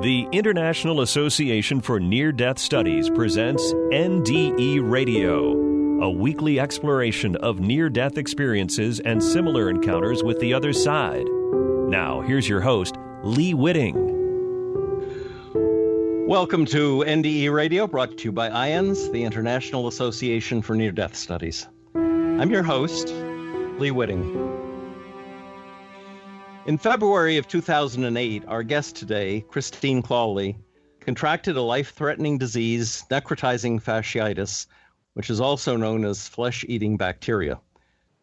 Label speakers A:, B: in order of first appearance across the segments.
A: The International Association for Near-Death Studies presents NDE Radio, a weekly exploration of near-death experiences and similar encounters with the other side. Now, here's your host, Lee Witting.
B: Welcome to NDE Radio, brought to you by IANDS, the International Association for Near-Death Studies. I'm your host, Lee Witting. In February of 2008, our guest today, Clawley, contracted a life-threatening disease, necrotizing fasciitis, which is also known as flesh-eating bacteria.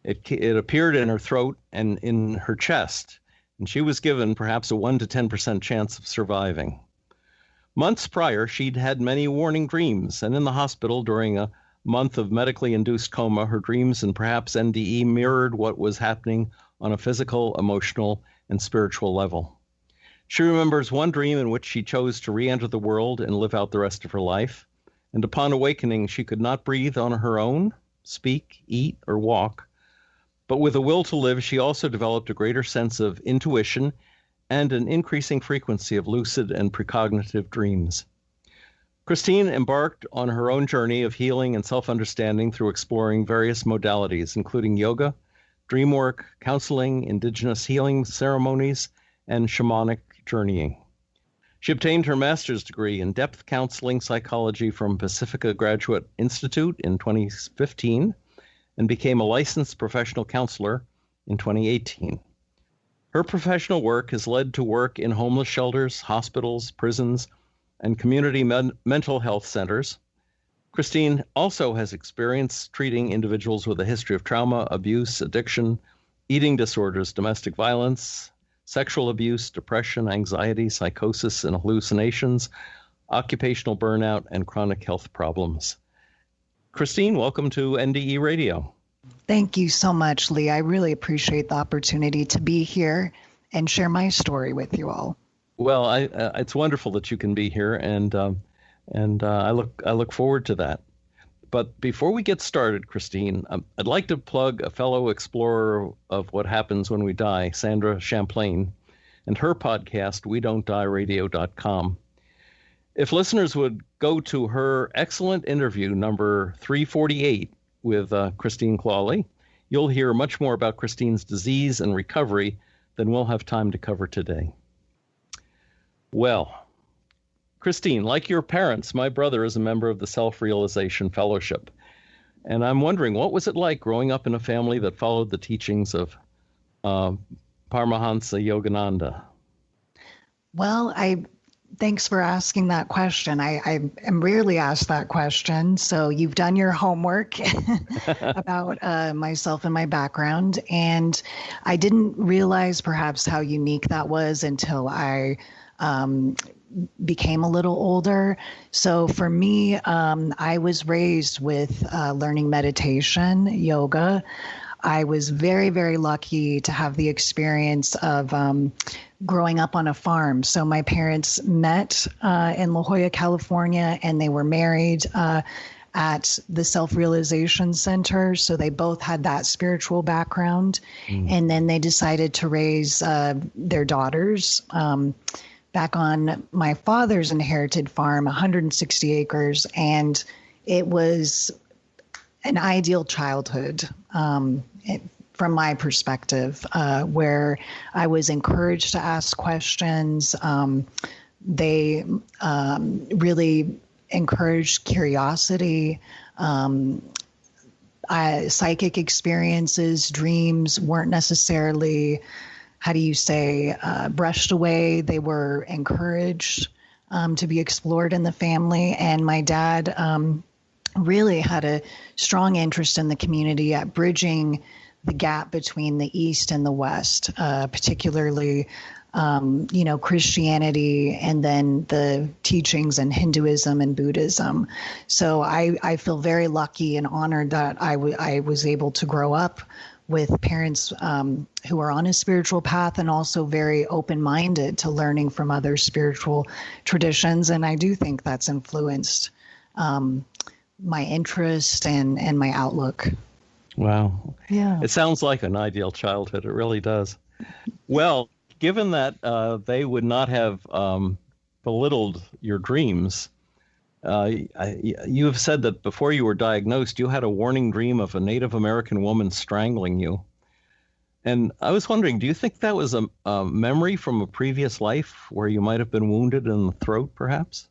B: It appeared in her throat and in her chest, and she was given perhaps a 1 to 10% chance of surviving. Months prior, she'd had many warning dreams, and in the hospital during a month of medically induced coma, her dreams and perhaps NDE mirrored what was happening on a physical, emotional, and spiritual level. She remembers one dream in which she chose to re-enter the world and live out the rest of her life, and upon awakening, she could not breathe on her own, speak, eat, or walk. But with a will to live, she also developed a greater sense of intuition and an increasing frequency of lucid and precognitive dreams. Christine embarked on her own journey of healing and self-understanding through exploring various modalities, including yoga, dream work, counseling, indigenous healing ceremonies, and shamanic journeying. She obtained her master's degree in depth counseling psychology from Pacifica Graduate Institute in 2015 and became a licensed professional counselor in 2018. Her professional work has led to work in homeless shelters, hospitals, prisons, and community mental health centers. Christine also has experience treating individuals with a history of trauma, abuse, addiction, eating disorders, domestic violence, sexual abuse, depression, anxiety, psychosis and hallucinations, occupational burnout, and chronic health problems. Christine, welcome to NDE Radio.
C: Thank you so much, Lee. I really appreciate the opportunity to be here and share my story with you all.
B: Well, it's wonderful that you can be here, and I look forward to that. But before we get started, Christine, I'd like to plug a fellow explorer of what happens when we die, Sandra Champlain, and her podcast, WeDon'tDieRadio.com. If listeners would go to her excellent interview, number 348, with Christine Clawley, you'll hear much more about Christine's disease and recovery than we'll have time to cover today. Well, Christine, like your parents, my brother is a member of the Self-Realization Fellowship. And I'm wondering, what was it like growing up in a family that followed the teachings of Paramahansa Yogananda?
C: Well, thanks for asking that question. I am rarely asked that question, so you've done your homework about myself and my background, and I didn't realize perhaps how unique that was until I became a little older. So for me, I was raised with learning meditation, yoga. I was very, very lucky to have the experience of growing up on a farm. So my parents met in La Jolla, California, and they were married at the Self-Realization Center. So they both had that spiritual background. And then they decided to raise their daughters back on my father's inherited farm, 160 acres. And it was an ideal childhood from my perspective, where I was encouraged to ask questions. They really encouraged curiosity. Psychic experiences, dreams weren't necessarily, brushed away. They were encouraged to be explored in the family. And my dad really had a strong interest in the community at bridging the gap between the East and the West, particularly, Christianity and then the teachings in Hinduism and Buddhism. So I feel very lucky and honored that I was able to grow up with parents who are on a spiritual path and also very open-minded to learning from other spiritual traditions. And I do think that's influenced my interest and my outlook.
B: Wow.
C: Yeah.
B: It sounds like an ideal childhood. It really does. Well, given that they would not have belittled your dreams. You have said that before you were diagnosed, you had a warning dream of a Native American woman strangling you. And I was wondering, do you think that was a memory from a previous life where you might have been wounded in the throat, perhaps?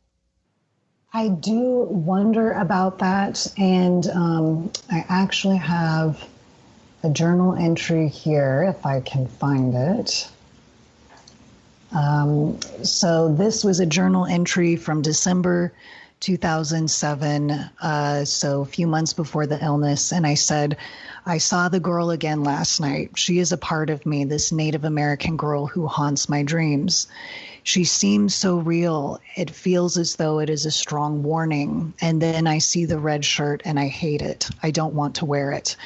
C: I do wonder about that. And I actually have a journal entry here, if I can find it. So this was a journal entry from December 2007, so a few months before the illness. And I said, I saw the girl again last night. She is a part of me, this Native American girl who haunts my dreams. She seems so real. It feels as though it is a strong warning. And then I see the red shirt and I hate it. I don't want to wear it.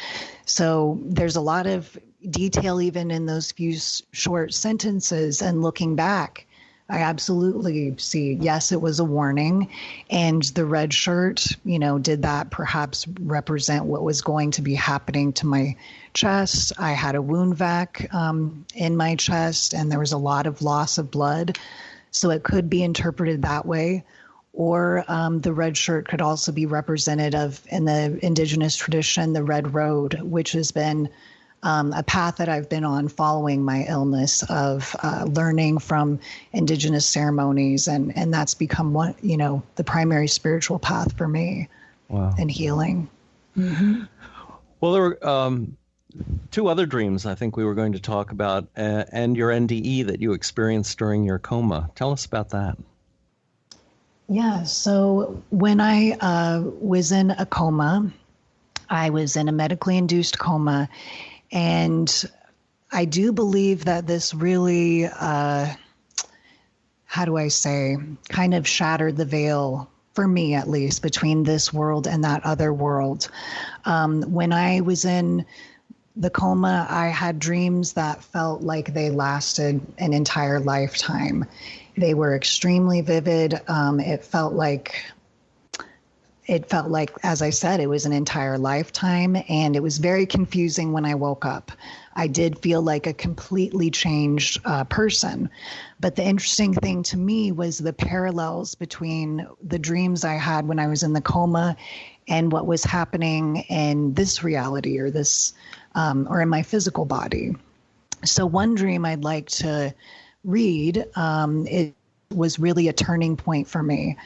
C: So there's a lot of detail even in those few short sentences. And looking back, I absolutely see, yes, it was a warning. And the red shirt, did that perhaps represent what was going to be happening to my chest? I had a wound vac in my chest, and there was a lot of loss of blood. So it could be interpreted that way. Or the red shirt could also be representative in the indigenous tradition, the Red Road, which has been a path that I've been on following my illness of learning from indigenous ceremonies. And that's become the primary spiritual path for me.
B: Wow.
C: And healing. Mm-hmm.
B: Well, there were two other dreams I think we were going to talk about, and your NDE that you experienced during your coma. Tell us about that.
C: Yeah, so when I was in a coma, I was in a medically induced coma, and I do believe that this really, kind of shattered the veil, for me at least, between this world and that other world. When I was in the coma, I had dreams that felt like they lasted an entire lifetime. They were extremely vivid. It felt like, as I said, it was an entire lifetime, and it was very confusing when I woke up. I did feel like a completely changed person. But the interesting thing to me was the parallels between the dreams I had when I was in the coma and what was happening in this reality or this, or in my physical body. So one dream I'd like to read, it was really a turning point for me.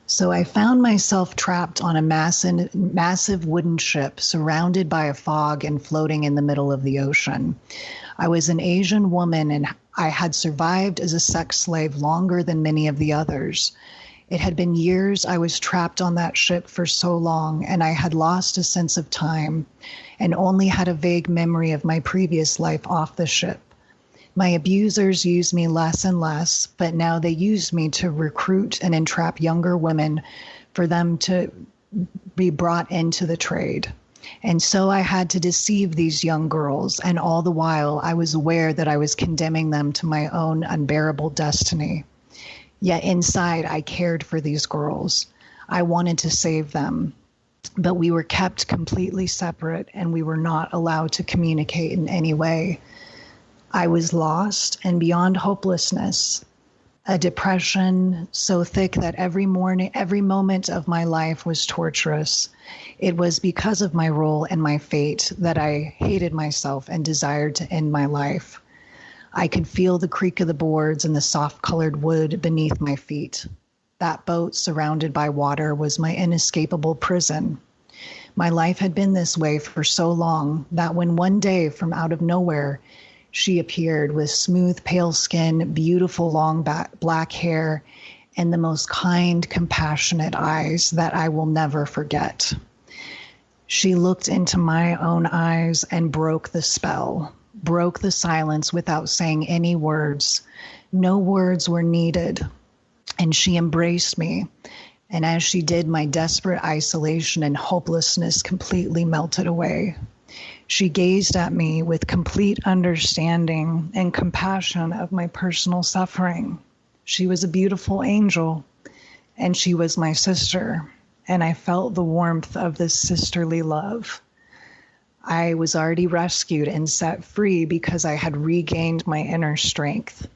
C: So I found myself trapped on a massive wooden ship surrounded by a fog and floating in the middle of the ocean. I was an Asian woman, and I had survived as a sex slave longer than many of the others. It had been years I was trapped on that ship for so long, and I had lost a sense of time and only had a vague memory of my previous life off the ship. My abusers used me less and less, but now they use me to recruit and entrap younger women for them to be brought into the trade. And so I had to deceive these young girls, and all the while I was aware that I was condemning them to my own unbearable destiny. Yet inside I cared for these girls. I wanted to save them, but we were kept completely separate, and we were not allowed to communicate in any way. I was lost and beyond hopelessness, a depression so thick that every moment of my life was torturous. It was because of my role and my fate that I hated myself and desired to end my life. I could feel the creak of the boards and the soft-colored wood beneath my feet. That boat surrounded by water was my inescapable prison. My life had been this way for so long that when one day, from out of nowhere, she appeared with smooth, pale skin, beautiful, long black hair, and the most kind, compassionate eyes that I will never forget. She looked into my own eyes and broke the spell, broke the silence without saying any words. No words were needed. And she embraced me. And as she did, my desperate isolation and hopelessness completely melted away. She gazed at me with complete understanding and compassion of my personal suffering. She was a beautiful angel, and she was my sister, and I felt the warmth of this sisterly love. I was already rescued and set free because I had regained my inner strength.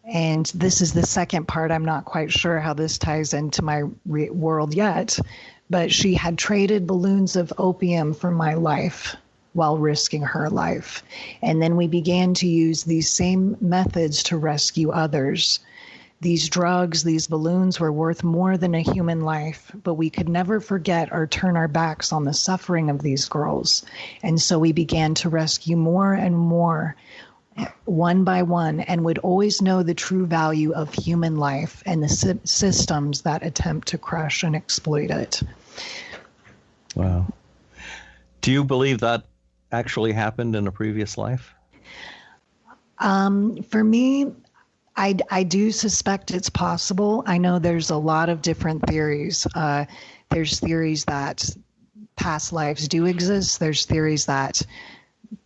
C: And this is the second part. I'm not quite sure how this ties into my world yet, but she had traded balloons of opium for my life while risking her life. And then we began to use these same methods to rescue others. These drugs, these balloons were worth more than a human life, but we could never forget or turn our backs on the suffering of these girls. And so we began to rescue more and more, one by one, and would always know the true value of human life and the systems that attempt to crush and exploit it.
B: Wow. Do you believe that actually happened in a previous life?
C: For me, I do suspect it's possible. I know there's a lot of different theories. There's theories that past lives do exist. There's theories that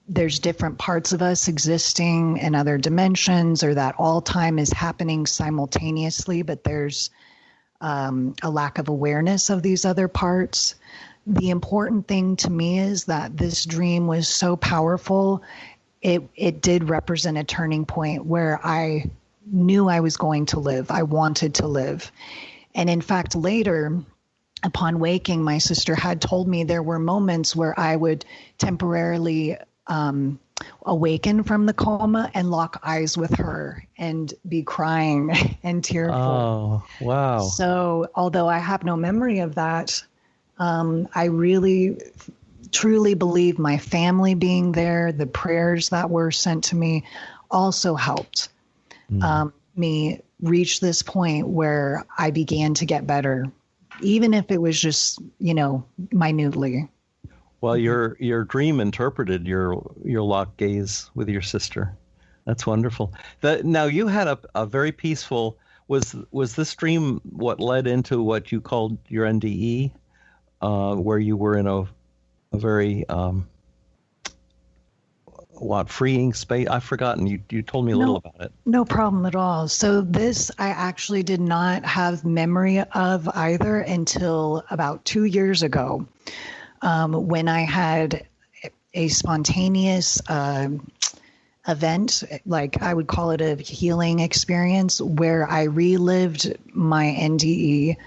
C: there's different parts of us existing in other dimensions, or that all time is happening simultaneously, but there's a lack of awareness of these other parts. The important thing to me is that this dream was so powerful. It did represent a turning point where I knew I was going to live. I wanted to live. And in fact, later, upon waking, my sister had told me there were moments where I would temporarily awaken from the coma and lock eyes with her and be crying and tearful.
B: Oh, wow.
C: So although I have no memory of that, I really truly believe my family being there, the prayers that were sent to me also helped me reach this point where I began to get better, even if it was just, minutely.
B: Well, your dream interpreted your locked gaze with your sister. That's wonderful. Now you had a very peaceful. Was this dream what led into what you called your NDE, where you were in a very freeing space? I've forgotten. You told me a little about it.
C: No problem at all. So this I actually did not have memory of either until about 2 years ago, when I had a spontaneous event, like I would call it a healing experience, where I relived my NDE,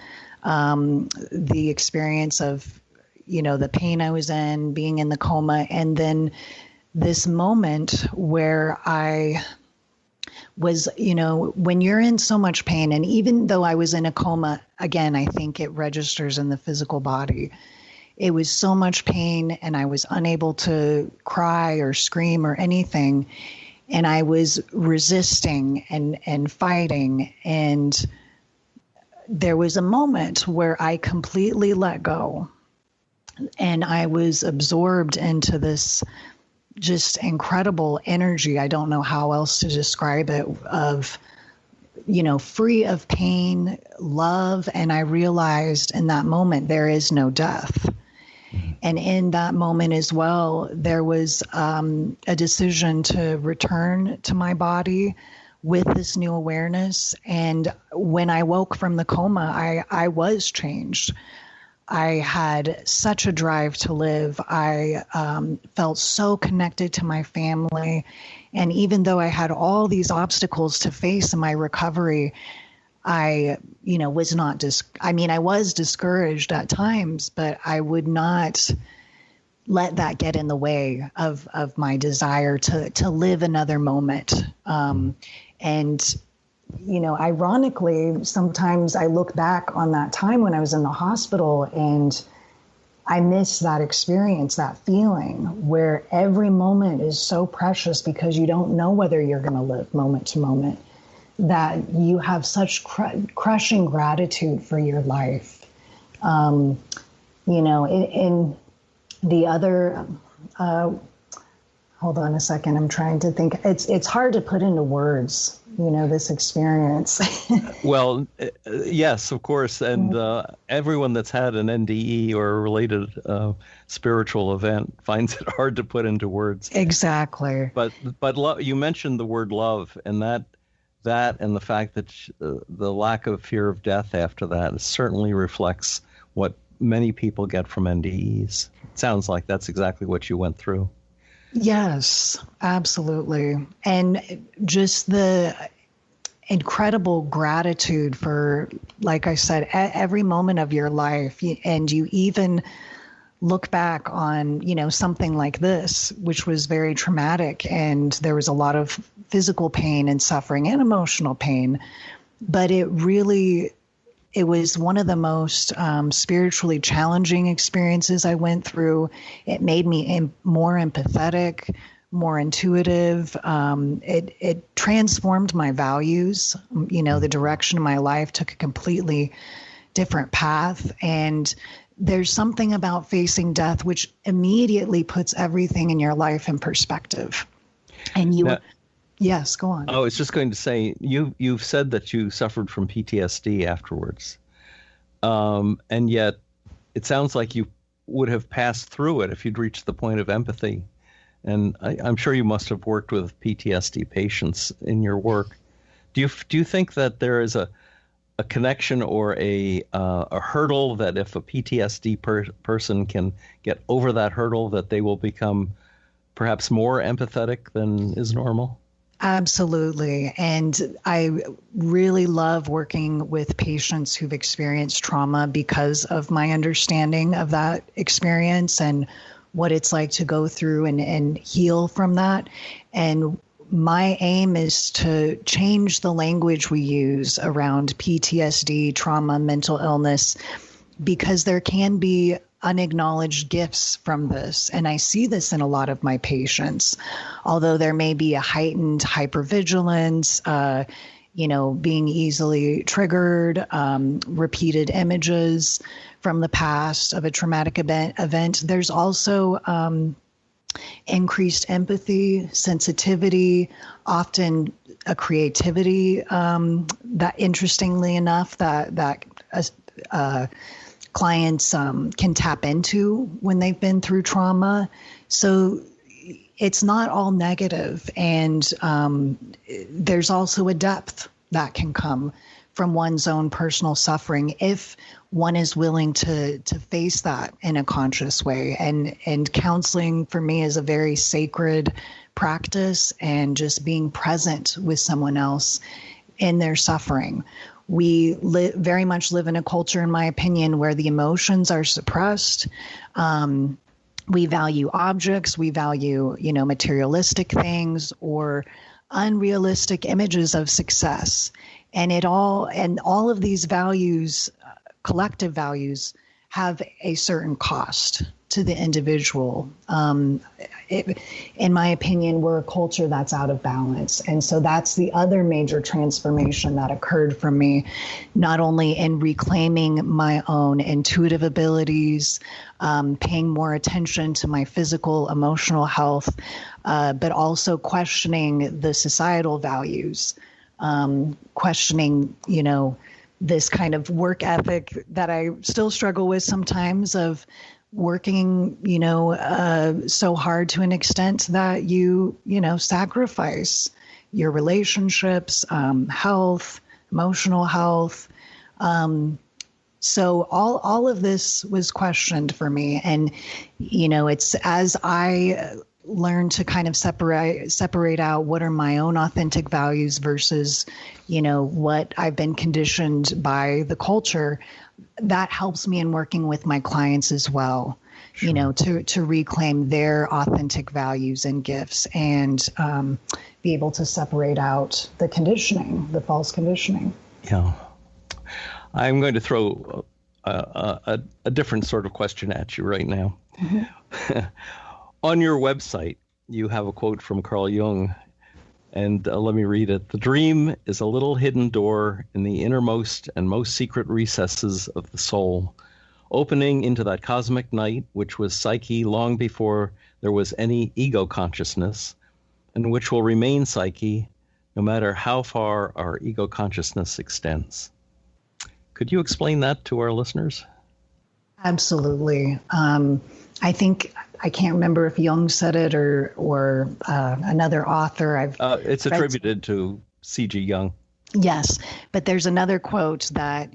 C: the experience of, the pain I was in, being in the coma, and then this moment where I was, when you're in so much pain, and even though I was in a coma, again, I think it registers in the physical body. It was so much pain, and I was unable to cry or scream or anything. And I was resisting and fighting. And there was a moment where I completely let go. And I was absorbed into this just incredible energy. I don't know how else to describe it, of, free of pain, love. And I realized in that moment, there is no death. And in that moment as well, there was a decision to return to my body with this new awareness. And when I woke from the coma, I was changed. I had such a drive to live. I felt so connected to my family. And even though I had all these obstacles to face in my recovery, I was not I was discouraged at times, but I would not let that get in the way of my desire to live another moment. And ironically, sometimes I look back on that time when I was in the hospital and I miss that experience, that feeling where every moment is so precious because you don't know whether you're going to live moment to moment, that you have such crushing gratitude for your life. In the other, hold on a second, I'm trying to think. It's hard to put into words, this experience.
B: Well, yes, of course. And everyone that's had an NDE or a related spiritual event finds it hard to put into words.
C: Exactly.
B: But you mentioned the word love, and that and the fact that the lack of fear of death after that certainly reflects what many people get from NDEs. It sounds like that's exactly what you went through.
C: Yes, absolutely. And just incredible gratitude for, like I said, every moment of your life. And you even look back on, something like this, which was very traumatic, and there was a lot of physical pain and suffering and emotional pain. But it was one of the most spiritually challenging experiences I went through. It made me more empathetic, more intuitive. It transformed my values. The direction of my life took a completely different path. And there's something about facing death which immediately puts everything in your life in perspective. And yes, go on.
B: I was just going to say, you've said that you suffered from PTSD afterwards. And yet it sounds like you would have passed through it if you'd reached the point of empathy. And I'm sure you must have worked with PTSD patients in your work. Do you think that there is a connection or a hurdle that if a PTSD person can get over that hurdle, that they will become perhaps more empathetic than is normal?
C: Absolutely. And I really love working with patients who've experienced trauma because of my understanding of that experience and what it's like to go through and heal from that. And my aim is to change the language we use around PTSD, trauma, mental illness, because there can be unacknowledged gifts from this. And I see this in a lot of my patients, although there may be a heightened hypervigilance, being easily triggered, repeated images from the past of a traumatic event. There's also increased empathy, sensitivity, often a creativity that, interestingly enough, that clients can tap into when they've been through trauma. So it's not all negative, and there's also a depth that can come from one's own personal suffering if one is willing to face that in a conscious way. And counseling for me is a very sacred practice, and just being present with someone else in their suffering. We very much live in a culture, in my opinion, where the emotions are suppressed. We value objects, we value, materialistic things or unrealistic images of success. And all of these values, collective values, have a certain cost to the individual. In my opinion, we're a culture that's out of balance. And so that's the other major transformation that occurred for me, not only in reclaiming my own intuitive abilities, paying more attention to my physical, emotional health, but also questioning the societal values, questioning, this kind of work ethic that I still struggle with sometimes, of working, so hard to an extent that you sacrifice your relationships, health, emotional health. So all of this was questioned for me. And, it's as I learn to kind of separate out what are my own authentic values versus, what I've been conditioned by the culture, that helps me in working with my clients as well, sure. To reclaim their authentic values and gifts, and be able to separate out the conditioning, the false conditioning.
B: Yeah. I'm going to throw a different sort of question at you right now. Mm-hmm. On your website, you have a quote from Carl Jung, and let me read it. "The dream is a little hidden door in the innermost and most secret recesses of the soul, opening into that cosmic night which was psyche long before there was any ego consciousness, and which will remain psyche no matter how far our ego consciousness extends." Could you explain that to our listeners?
C: Absolutely. I think, I can't remember if Jung said it or another author.
B: It's attributed to C.G. Jung.
C: Yes, but there's another quote that,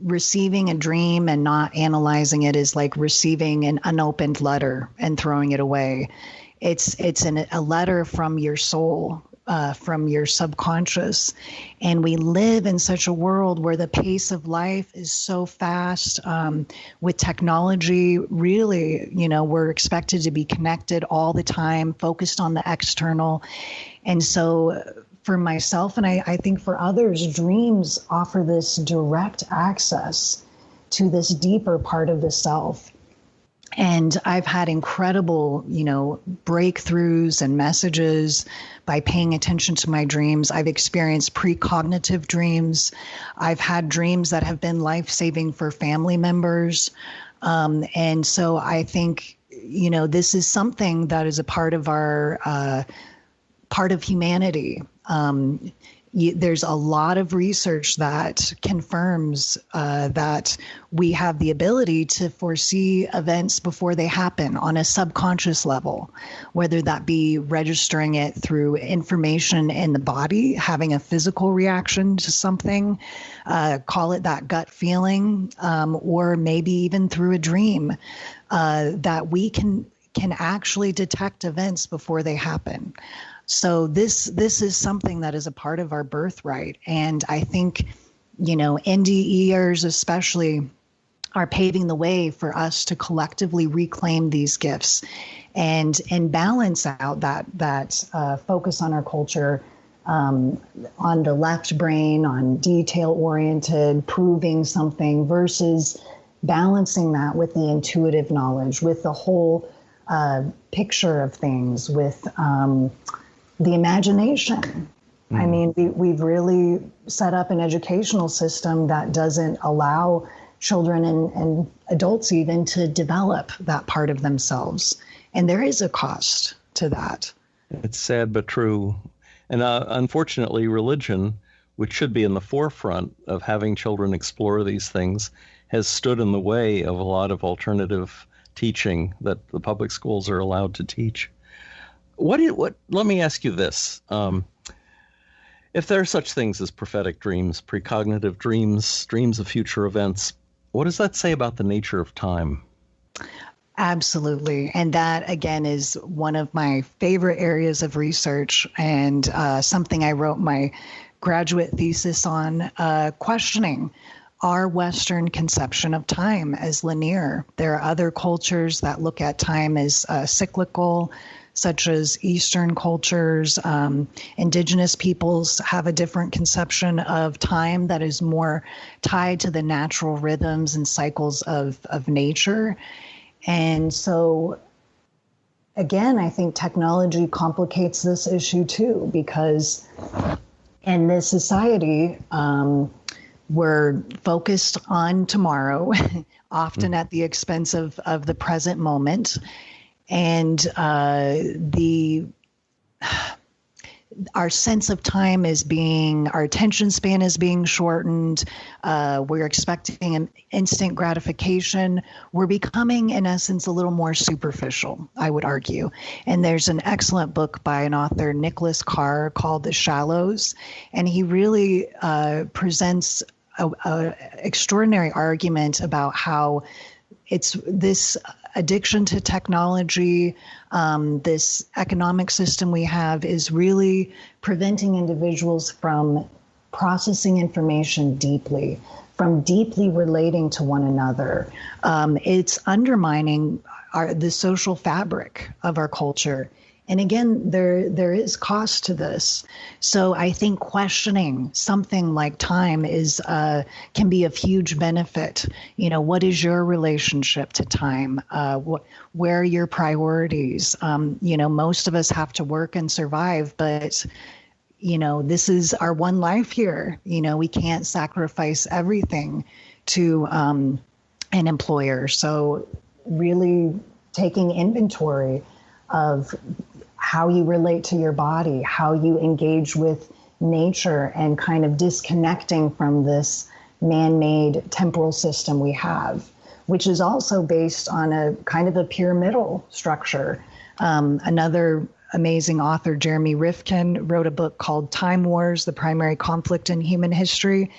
C: receiving a dream and not analyzing it is like receiving an unopened letter and throwing it away. It's a letter from your soul from your subconscious. And we live in such a world where the pace of life is so fast. With technology, really, we're expected to be connected all the time, focused on the external. And so for myself, and I think for others, dreams offer this direct access to this deeper part of the self. And I've had incredible, breakthroughs and messages by paying attention to my dreams. I've experienced precognitive dreams. I've had dreams that have been life-saving for family members. And so I think, this is something that is a part of our, part of humanity. There's a lot of research that confirms that we have the ability to foresee events before they happen on a subconscious level, whether that be registering it through information in the body, having a physical reaction to something, call it that gut feeling, or maybe even through a dream, that we can actually detect events before they happen. So this is something that is a part of our birthright. And I think, NDEers especially are paving the way for us to collectively reclaim these gifts and balance out that focus on our culture, on the left brain, on detail-oriented, proving something, versus balancing that with the intuitive knowledge, with the whole picture of things, with the imagination. I mean, we've really set up an educational system that doesn't allow children and adults even to develop that part of themselves. And there is a cost to that.
B: It's sad but true. And unfortunately, religion, which should be in the forefront of having children explore these things, has stood in the way of a lot of alternative teaching that the public schools are allowed to teach. Let me ask you this. If there are such things as prophetic dreams, precognitive dreams, dreams of future events, what does that say about the nature of time?
C: Absolutely. And that, again, is one of my favorite areas of research, and something I wrote my graduate thesis on, questioning our Western conception of time as linear. There are other cultures that look at time as cyclical, such as Eastern cultures. Indigenous peoples have a different conception of time that is more tied to the natural rhythms and cycles of nature. And so, again, I think technology complicates this issue too, because in this society, we're focused on tomorrow, often at the expense of the present moment. And our sense of time our attention span is being shortened. We're expecting an instant gratification. We're becoming, in essence, a little more superficial, I would argue. And there's an excellent book by an author, Nicholas Carr, called The Shallows. And he really presents an extraordinary argument about how it's this addiction to technology, this economic system we have is really preventing individuals from processing information deeply, from deeply relating to one another. It's undermining the social fabric of our culture. And again, there is cost to this. So I think questioning something like time can be of huge benefit. What is your relationship to time? Where are your priorities? Most of us have to work and survive, but this is our one life here. We can't sacrifice everything to an employer. So really taking inventory of how you relate to your body, how you engage with nature, and kind of disconnecting from this man-made temporal system we have, which is also based on a kind of a pyramidal structure. Another amazing author, Jeremy Rifkin, wrote a book called Time Wars, The Primary Conflict in Human History.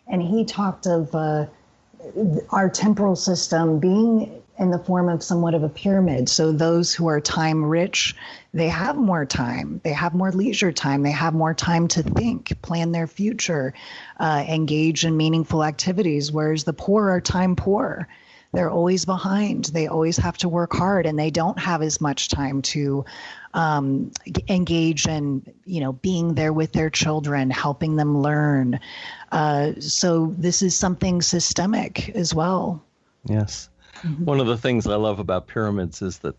C: And he talked of our temporal system being in the form of somewhat of a pyramid. So those who are time rich, they have more time, they have more leisure time, they have more time to think, plan their future, engage in meaningful activities, whereas the poor are time poor. They're always behind. They always have to work hard, and they don't have as much time to engage in, being there with their children, helping them learn. So this is something systemic as well.
B: Yes. Mm-hmm. One of the things I love about pyramids is that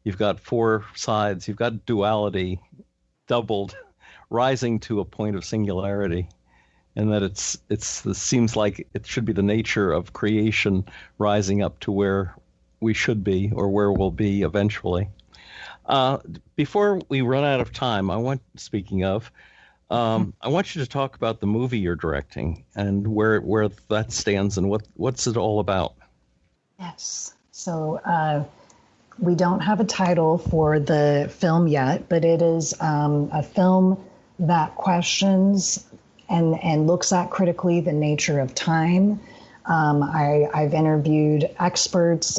B: you've got four sides. You've got duality doubled, rising to a point of singularity. And that it seems like it should be the nature of creation rising up to where we should be or where we'll be eventually. Before we run out of time, I want you to talk about the movie you're directing and where that stands and what's it all about.
C: Yes. So we don't have a title for the film yet, but it is a film that questions and looks at critically the nature of time. I've interviewed experts,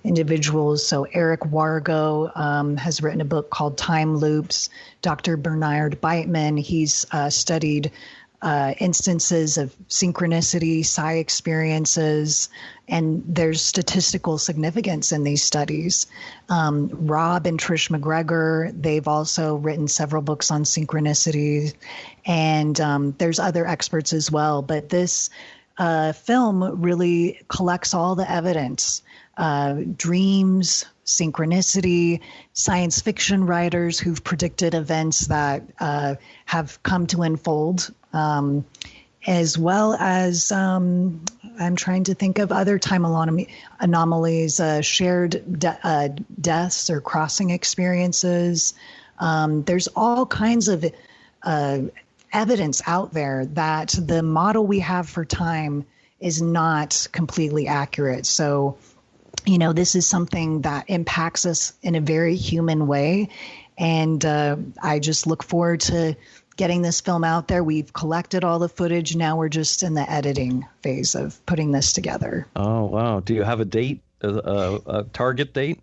C: individuals. So Eric Wargo has written a book called Time Loops. Dr. Bernard Beitman, he's studied instances of synchronicity, psi experiences, and there's statistical significance in these studies. Rob and Trish McGregor, they've also written several books on synchronicity, and there's other experts as well. But this film really collects all the evidence, dreams, synchronicity, science fiction writers who've predicted events that have come to unfold, as well as I'm trying to think of other time anomalies, shared deaths or crossing experiences. There's all kinds of evidence out there that the model we have for time is not completely accurate. So, this is something that impacts us in a very human way. And I just look forward to getting this film out there. We've collected all the footage. Now we're just in the editing phase of putting this together.
B: Oh, wow. Do you have a date, a target date?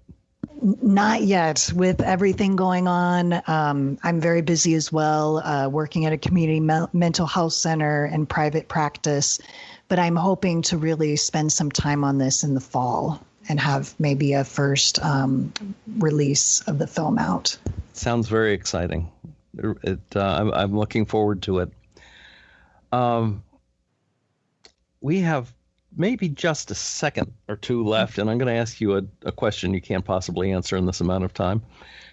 C: Not yet. With everything going on, I'm very busy as well, working at a community mental health center and private practice. But I'm hoping to really spend some time on this in the fall and have maybe a first release of the film out.
B: Sounds very exciting. I'm looking forward to it. We have maybe just a second or two left, and I'm going to ask you a question you can't possibly answer in this amount of time.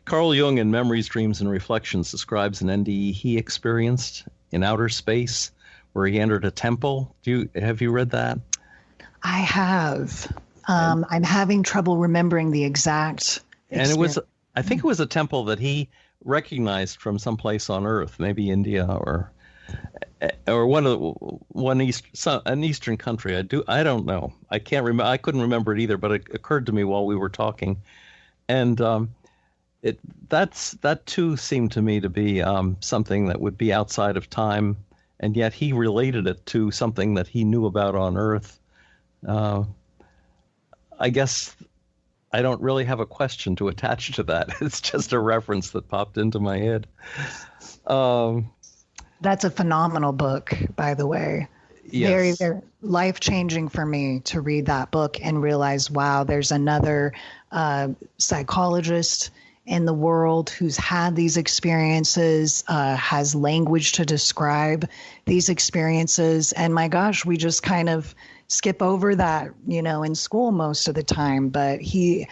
B: Carl Jung in Memories, Dreams, and Reflections describes an NDE he experienced in outer space where he entered a temple. Have you read that?
C: I have. I'm having trouble remembering the exact experience.
B: And I think it was a temple that he recognized from someplace on Earth, maybe India or an eastern country. I don't know. I can't remember. I couldn't remember it either, but it occurred to me while we were talking, and that too seemed to me to be something that would be outside of time, and yet he related it to something that he knew about on Earth. I guess I don't really have a question to attach to that. It's just a reference that popped into my head.
C: That's a phenomenal book, by the way.
B: Yes.
C: Very, very life-changing for me to read that book and realize, wow, there's another psychologist in the world who's had these experiences, has language to describe these experiences. And my gosh, we just kind of skip over that, in school most of the time. But he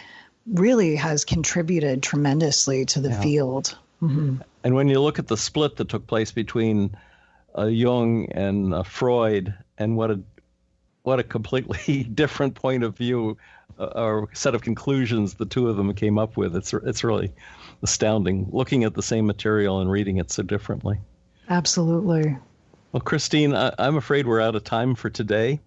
C: really has contributed tremendously to the field. Mm-hmm.
B: And when you look at the split that took place between Jung and Freud, and what a completely different point of view or set of conclusions the two of them came up with, it's really astounding, looking at the same material and reading it so differently.
C: Absolutely.
B: Well, Christine, I'm afraid we're out of time for today,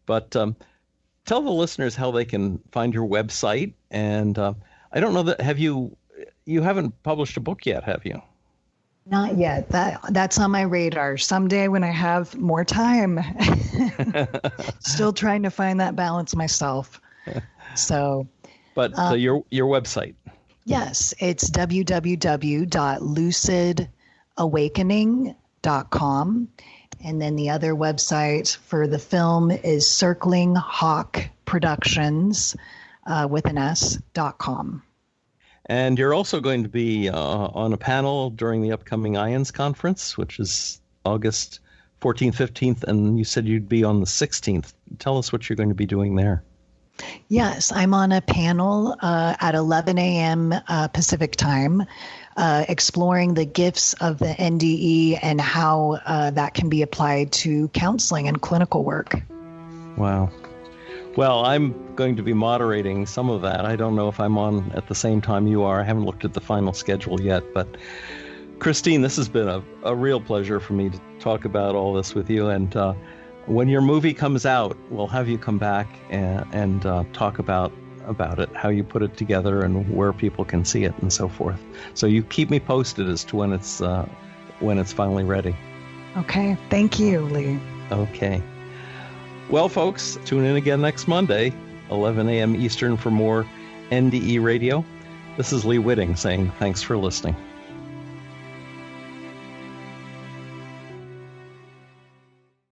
B: but tell the listeners how they can find your website. And I don't know that, you haven't published a book yet, have you?
C: Not yet. That's on my radar. Someday when I have more time. Still trying to find that balance myself. So,
B: but your website.
C: Yes, it's www.lucidawakening.com. And then the other website for the film is Circling Hawk Productions with an S.com.
B: And you're also going to be on a panel during the upcoming IANDS conference, which is August 14th, 15th, and you said you'd be on the 16th. Tell us what you're going to be doing there.
C: Yes, I'm on a panel at 11 a.m. Pacific time, exploring the gifts of the NDE and how that can be applied to counseling and clinical work.
B: Wow. Well, I'm going to be moderating some of that. I don't know if I'm on at the same time you are. I haven't looked at the final schedule yet. But Christine, this has been a real pleasure for me to talk about all this with you. And when your movie comes out, we'll have you come back and talk about it, how you put it together and where people can see it and so forth. So you keep me posted as to when it's finally ready.
C: Okay. Thank you, Lee.
B: Okay. Well, folks, tune in again next Monday, 11 a.m. Eastern for more NDE Radio. This is Lee Witting saying thanks for listening.